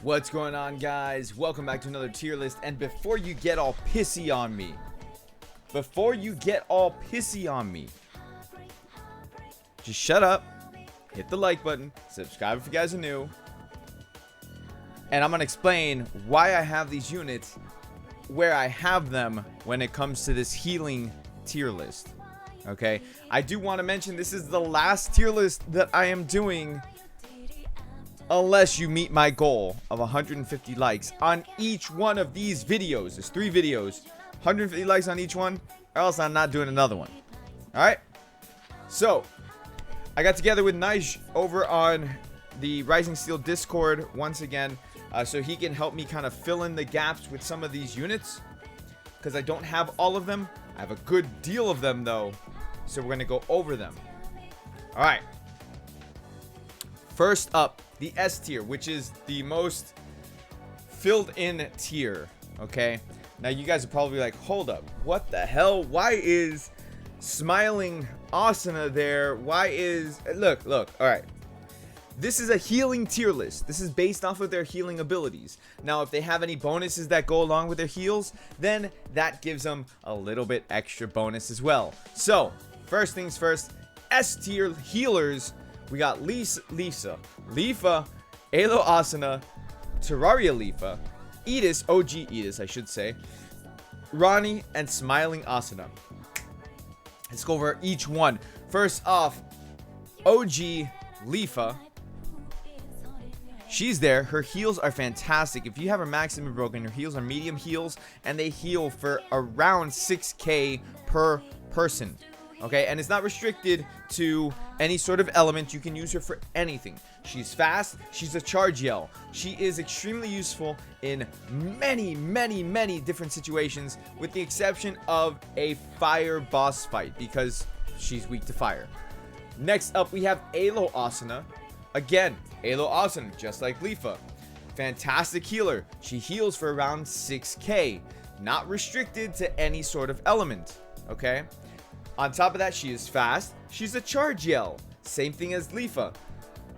What's going on, guys? Welcome back to another tier list. And before you get all pissy on me, just shut up, hit the like button, subscribe if you guys are new, and I'm gonna explain why I have these units, where I have them when it comes to this healing tier list. Okay, I do want to mention this is the last tier list that I am doing unless you meet my goal of 150 likes on each one of these videos. There's 3 videos, 150 likes on each one, or else I'm not doing another one. Alright, so I got together with Nige over on the Rising Steel Discord once again, so he can help me kind of fill in the gaps with some of these units, because I don't have all of them. I have a good deal of them though, so we're going to go over them. Alright, first up, the S tier, which is the most filled in tier. Okay, now you guys are probably like, hold up, what the hell? Why is smiling Asana there? Why is look all right, this is a healing tier list. This is based off of their healing abilities. Now if they have any bonuses that go along with their heals, then that gives them a little bit extra bonus as well. So first things first, S tier healers. We got Lifa, Alo Asana, Terraria Lifa, Edis, OG Edis I should say, Ronnie, and Smiling Asana. Let's go over each one. First off, OG Lifa. She's there. Her heals are fantastic. If you have her maximum broken, her heals are medium heals, and they heal for around 6k per person. Okay, and it's not restricted to any sort of element. You can use her for anything. She's fast. She's a charge yell. She is extremely useful in many different situations, with the exception of a fire boss fight, because she's weak to fire. Next up, we have Alo Asana. Again, Alo Asana, just like Lifa. Fantastic healer. She heals for around 6k. Not restricted to any sort of element. Okay? On top of that, she is fast. She's a charge yell. Same thing as Lifa.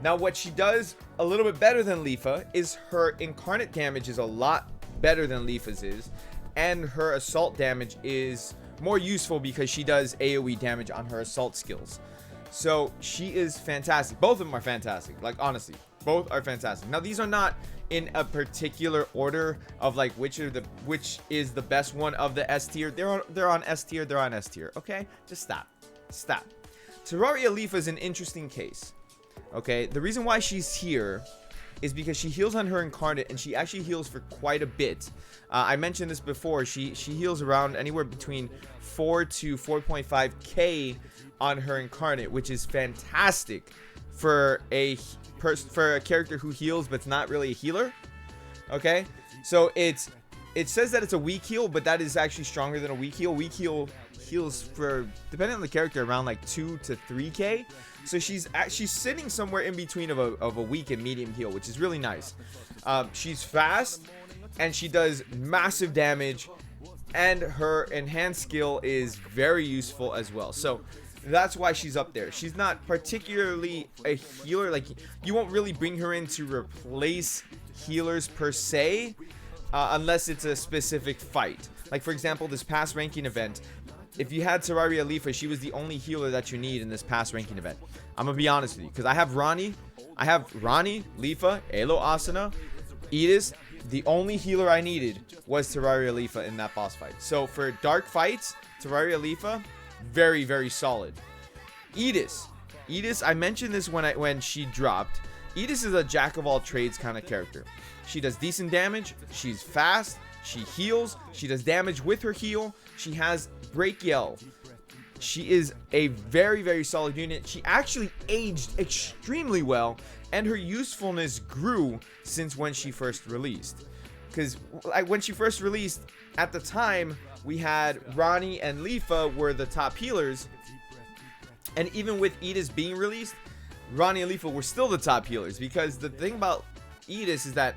Now, what she does a little bit better than Lifa is her incarnate damage is a lot better than Lifa's is. And her assault damage is more useful because she does AoE damage on her assault skills. So she is fantastic. Both of them are fantastic. Like, honestly, both are fantastic. Now, these are not in a particular order of like which is the best one of the S tier. They're on S tier. They're on S tier. Okay, just stop. Terraria Lifa is an interesting case. Okay, the reason why she's here is because she heals on her incarnate, and she actually heals for quite a bit. I mentioned this before. She heals around anywhere between 4 to 4.5k on her incarnate, which is fantastic for a character who heals but's not really a healer. Okay, so it says that it's a weak heal, but that is actually stronger than a weak heal. Weak heal heals for, depending on the character, around like 2 to 3k. So she's sitting somewhere in between of a weak and medium heal, which is really nice. She's fast, and she does massive damage, and her enhanced skill is very useful as well. So that's why she's up there. She's not particularly a healer. Like, you won't really bring her in to replace healers per se, unless it's a specific fight. Like, for example, this past ranking event, if you had Terraria Lifa, she was the only healer that you need in this past ranking event. I'm gonna be honest with you, because I have Ronnie, Lifa, Alo Asana, Edis. The only healer I needed was Terraria Lifa in that boss fight. So for dark fights, Terraria Lifa, very solid. Edis, I mentioned this when she dropped. Edis is a jack of all trades kind of character. She does decent damage. She's fast. She heals. She does damage with her heal. She has break yell. She is a very solid unit. She actually aged extremely well, and her usefulness grew since when she first released. Because when she first released, at the time, we had Ronnie and Lifa were the top healers, and even with Edis being released, Ronnie and Lifa were still the top healers, because the thing about Edis is that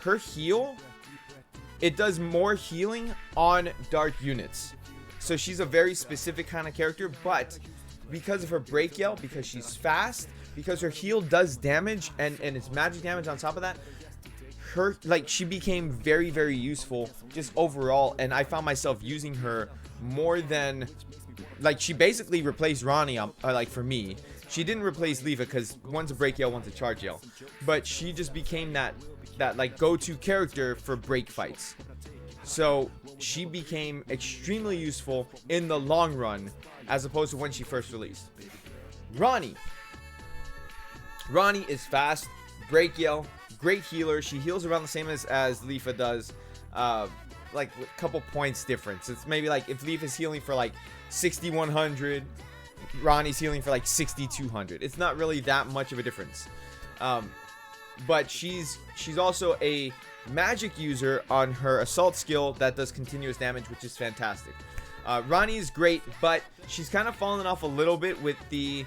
her heal, it does more healing on dark units. So she's a very specific kind of character, but because of her break yell, because she's fast, because her heal does damage, and it's magic damage on top of that, her, like, she became very, very useful just overall, and I found myself using her more than, like, she basically replaced Ronnie, like, for me. She didn't replace Leafa because one's a break yell, one's a charge yell, but she just became that like go-to character for break fights. So she became extremely useful in the long run as opposed to when she first released. Ronnie is fast, break yell, great healer. She heals around the same as Leafa does, like a couple points difference. It's maybe like if Leafa's healing for like 6100, Ronnie's healing for like 6200. It's not really that much of a difference. But she's also a magic user on her assault skill that does continuous damage, which is fantastic. Ronnie is great, but she's kind of fallen off a little bit with the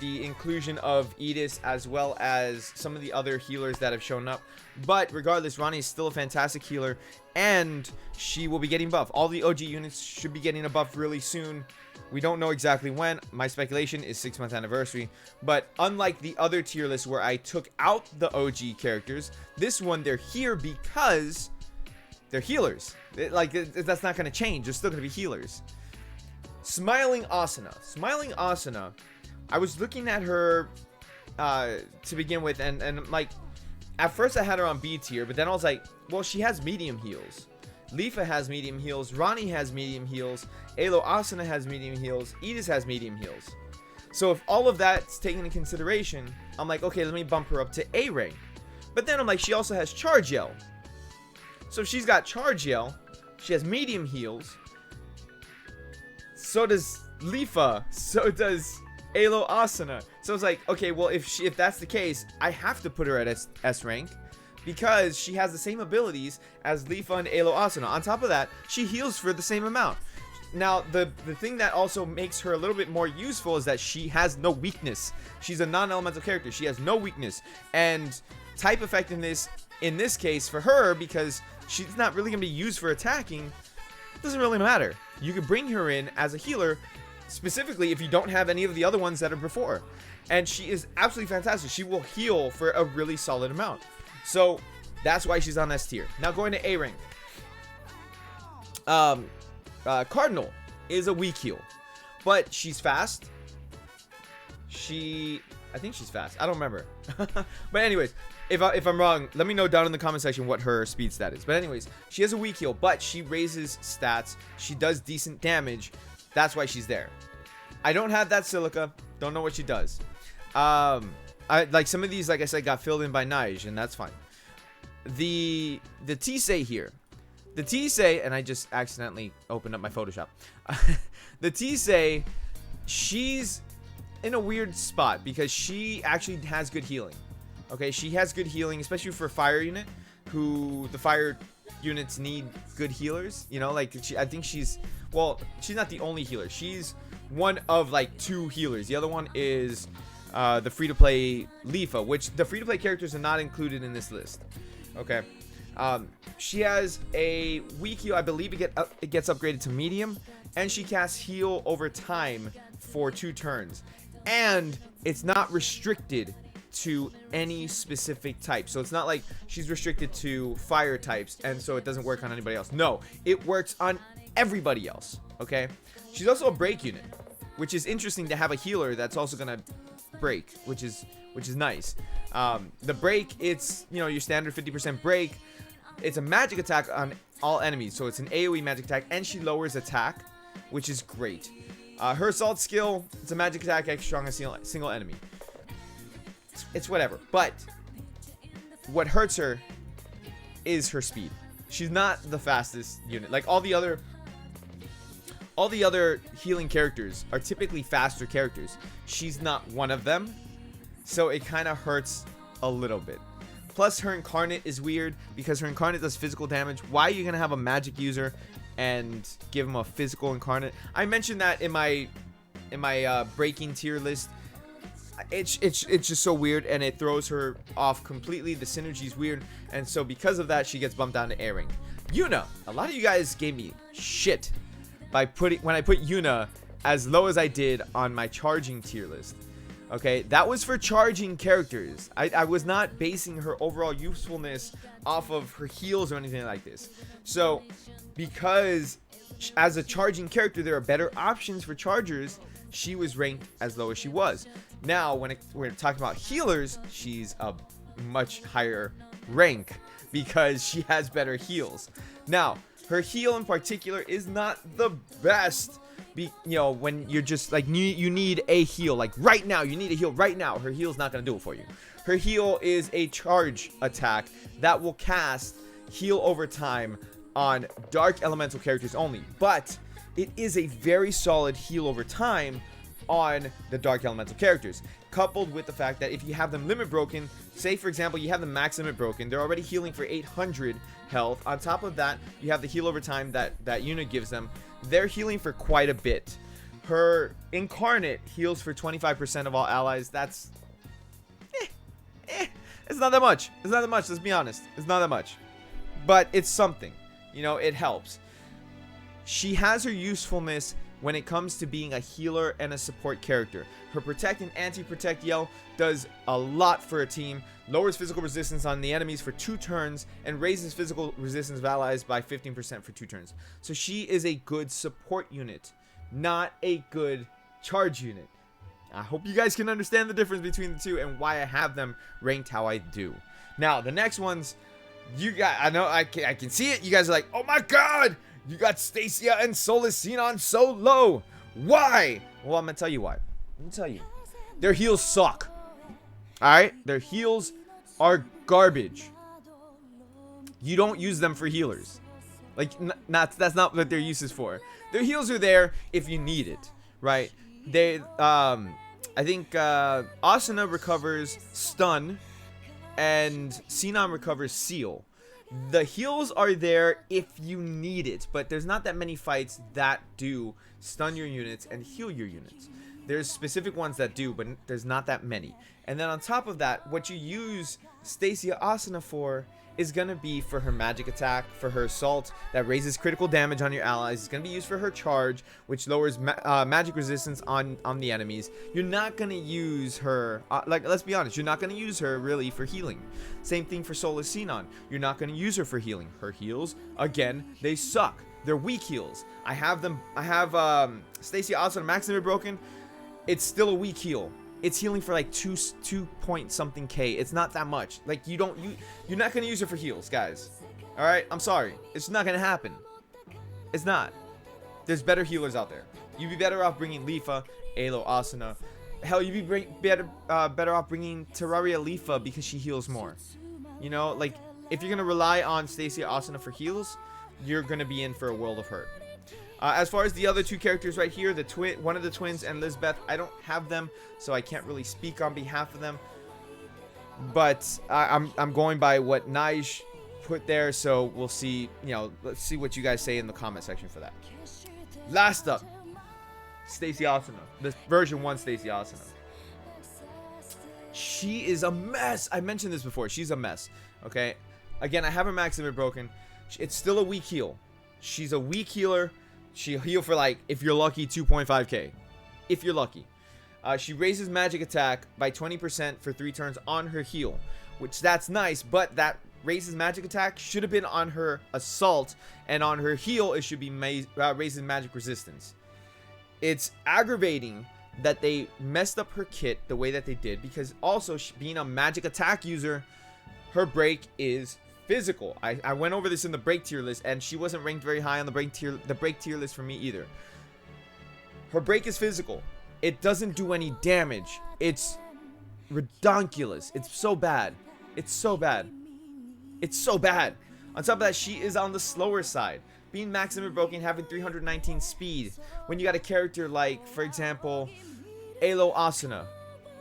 inclusion of Edis as well as some of the other healers that have shown up. But regardless, Ronnie is still a fantastic healer, and she will be getting buff. All the OG units should be getting a buff really soon. We don't know exactly when. My speculation is 6-month anniversary. But unlike the other tier lists where I took out the OG characters, this one they're here because they're healers. That's not going to change. They're still going to be healers. Smiling Asana. I was looking at her to begin with, and like at first I had her on B tier, but then I was like, well, she has medium heals. Leafa has medium heals. Ronnie has medium heals. Asana has medium heals. Edis has medium heals. So if all of that's taken into consideration, I'm like, okay, let me bump her up to A rank. But then I'm like, she also has charge yell. So if she's got charge yell, she has medium heals. So does Leafa. So does Asana. So it's like, okay, well, if that's the case, I have to put her at S rank because she has the same abilities as Leafa and Asana. On top of that, she heals for the same amount. Now, the thing that also makes her a little bit more useful is that she has no weakness. She's a non-elemental character. She has no weakness. And type effectiveness in this case for her, because she's not really going to be used for attacking, doesn't really matter. You could bring her in as a healer, specifically if you don't have any of the other ones that are before. And she is absolutely fantastic. She will heal for a really solid amount. So that's why she's on S tier. Now going to A rank. Cardinal is a weak heal, but she's fast. I think she's fast. I don't remember. But anyways, if I'm wrong, let me know down in the comment section what her speed stat is. But anyways, she has a weak heal, but she raises stats. She does decent damage. That's why she's there. I don't have that Silica. Don't know what she does. I like some of these, like I said, got filled in by Nige, and that's fine. The Tisei here. The Tisei, and I just accidentally opened up my Photoshop. The Tisei, she's in a weird spot because she actually has good healing. Okay, she has good healing, especially for fire unit, who the fire units need good healers. You know, like I think she's not the only healer. She's one of like 2 healers. The other one is the free-to-play Leafa, which the free-to-play characters are not included in this list. Okay. She has a weak heal. I believe it gets upgraded to medium, and she casts heal over time for 2 turns. And it's not restricted to any specific type. So it's not like she's restricted to fire types, and so it doesn't work on anybody else. No, it works on everybody else. Okay. She's also a break unit, which is interesting to have a healer that's also gonna break, which is nice. The break, it's, you know, your standard 50% break. It's a magic attack on all enemies, so it's an AoE magic attack, and she lowers attack, which is great. Her assault skill, it's a magic attack extra on a single enemy. It's whatever, but what hurts her is her speed. She's not the fastest unit. Like all the other healing characters are typically faster characters. She's not one of them, so it kind of hurts a little bit. Plus, her incarnate is weird because her incarnate does physical damage. Why are you gonna have a magic user and give him a physical incarnate? I mentioned that in my breaking tier list. It's just so weird, and it throws her off completely. The synergy's weird, and so because of that, she gets bumped down to A rank. Yuna, a lot of you guys gave me shit when I put Yuna as low as I did on my charging tier list. Okay, that was for charging characters. I was not basing her overall usefulness off of her heals or anything like this. So, because as a charging character, there are better options for chargers, she was ranked as low as she was. Now, when we're talking about healers, she's a much higher rank because she has better heals. Now, her heal in particular is not the best. When you're just like you need a heal, like right now, you need a heal right now. Her heal's not gonna do it for you. Her heal is a charge attack that will cast heal over time on dark elemental characters only, but it is a very solid heal over time on the dark elemental characters, coupled with the fact that if you have them limit broken, say for example you have the max limit broken, they're already healing for 800 health. On top of that, you have the heal over time that unit gives them. They're healing for quite a bit. Her incarnate heals for 25% of all allies. That's it's not that much. It's not that much, let's be honest. It's not that much, but it's something. It helps. She has her usefulness when it comes to being a healer and a support character. Her protect and anti-protect yell does a lot for a team, lowers physical resistance on the enemies for 2 turns, and raises physical resistance of allies by 15% for 2 turns. So she is a good support unit, not a good charge unit. I hope you guys can understand the difference between the two and why I have them ranked how I do. Now, the next ones, you guys, I know I can see it. You guys are like, oh my god, you got Stacia and Alicization so low. Why? Well, I'm gonna tell you why. Let me tell you. Their heals suck. Alright? Their heals are garbage. You don't use them for healers. Like, that's not what their use is for. Their heals are there if you need it. Right? I think Asana recovers stun and Sinon recovers seal. The heals are there if you need it, but there's not that many fights that do stun your units and heal your units. There's specific ones that do, but there's not that many. And then on top of that, what you use Stacey Optimum for is going to be for her magic attack, for her assault that raises critical damage on your allies. It's going to be used for her charge, which lowers magic resistance on the enemies. You're not going to use her, let's be honest, you're not going to use her really for healing. Same thing for Alicization. You're not going to use her for healing. Her heals, again, they suck. They're weak heals. I have Stacey Optimum max limit broken. It's still a weak heal. It's healing for like 2 point something K. It's not that much. Like you're not gonna use it for heals, guys. All right, I'm sorry. It's not gonna happen. It's not. There's better healers out there. You'd be better off bringing Lifa, Alo, Asana. Hell, you'd be better off bringing Terraria Lifa because she heals more. Like if you're gonna rely on Stacey Optimum for heals, you're gonna be in for a world of hurt. As far as the other 2 characters right here, one of the twins and Lizbeth, I don't have them, so I can't really speak on behalf of them. But I'm going by what Nige put there, so we'll see. Let's see what you guys say in the comment section for that. Last up, Stacey Optimum, the version 1 Stacey Optimum. She is a mess. I mentioned this before. She's a mess. Okay. Again, I have her max limit broken. It's still a weak heal. She's a weak healer. She'll heal for like, if you're lucky, 2.5k. If you're lucky. She raises magic attack by 20% for 3 turns on her heal, which that's nice, but that raises magic attack should have been on her assault, and on her heal it should be raises magic resistance. It's aggravating that they messed up her kit the way that they did, because also being a magic attack user, her break is physical. I went over this in the break tier list, and she wasn't ranked very high on the break tier list for me either. Her break is physical. It doesn't do any damage. It's redonkulous. It's so bad. It's so bad. It's so bad. On top of that, she is on the slower side. Being max limit broken, having 319 speed, when you got a character like, for example, Alo Asana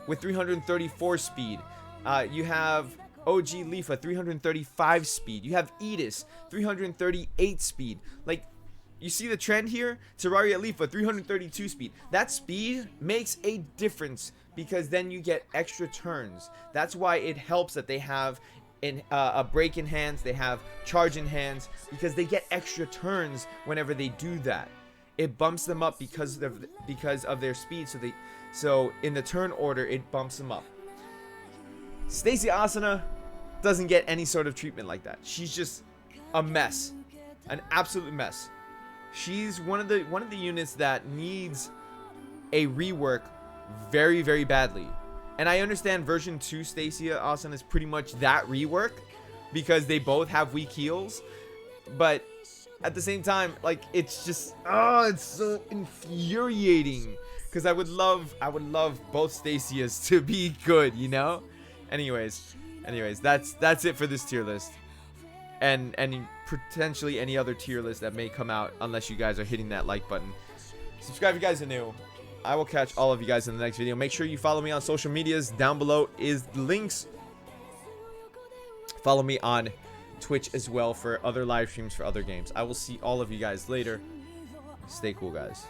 with 334 speed. You have OG Lifa, 335 speed. You have Edis, 338 speed. Like, you see the trend here? Terraria Lifa, 332 speed. That speed makes a difference, because then you get extra turns. That's why it helps that they have a break in hands, they have charge in hands, because they get extra turns whenever they do that. It bumps them up because of their speed, So in the turn order, it bumps them up. Stacey Asana doesn't get any sort of treatment like that. She's just a mess, an absolute mess. She's one of the units that needs a rework very, very badly. And I understand version 2 Stacey Asana is pretty much that rework because they both have weak heals, but at the same time, like, it's just, oh, it's so infuriating because I would love both Staceyas to be good, you know? Anyways, that's it for this tier list, and potentially any other tier list that may come out unless you guys are hitting that like button. Subscribe if you guys are new. I will catch all of you guys in the next video. Make sure you follow me on social medias. Down below is the links. Follow me on Twitch as well for other live streams for other games. I will see all of you guys later. Stay cool, guys.